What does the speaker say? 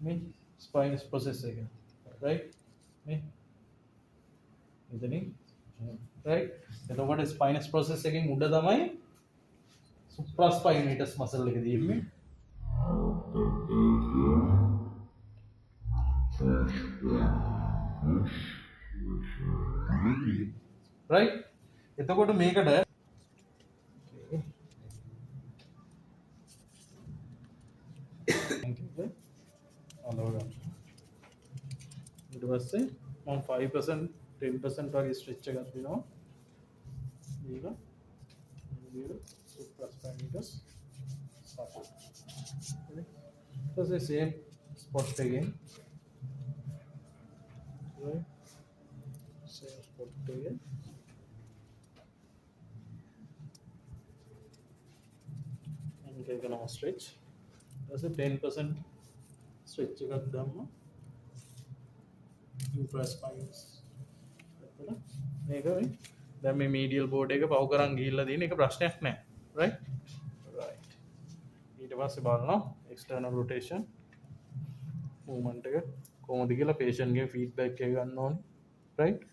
මේ ස්පයිනස් ප්‍රොසෙස් එක රයිට් මේ එතනින් රයිට් එතකොට ස්පයිනස් ප්‍රොසෙස් එකෙන් උඩ තමයි සුප්‍රාස්පයිනේටස් මසල් එක තියෙන්නේ රයිට් එතකොට මේකට අලෝගන්න ඊට පස්සේ මම 5% 10% වගේ ස්ට්‍රෙච් එකක් දෙනවා දීලා සුප්‍රාස්පයිනේටස් සපෝට් ඊට පස්සේ සේම් ස්පොට් එකෙන් same spot again and get a stretch that's a 10% stretch එකක් දාන්න infraspines මේක දැන් මේ medial board එක පව කරන් ගිහිල්ලා තියෙන එක ප්‍රශ්නයක් නෑ right ඊට පස්සේ බලනවා external rotation movement එක කොහොමද කියලා patient ගේ feedback එක ගන්න ඕනේ right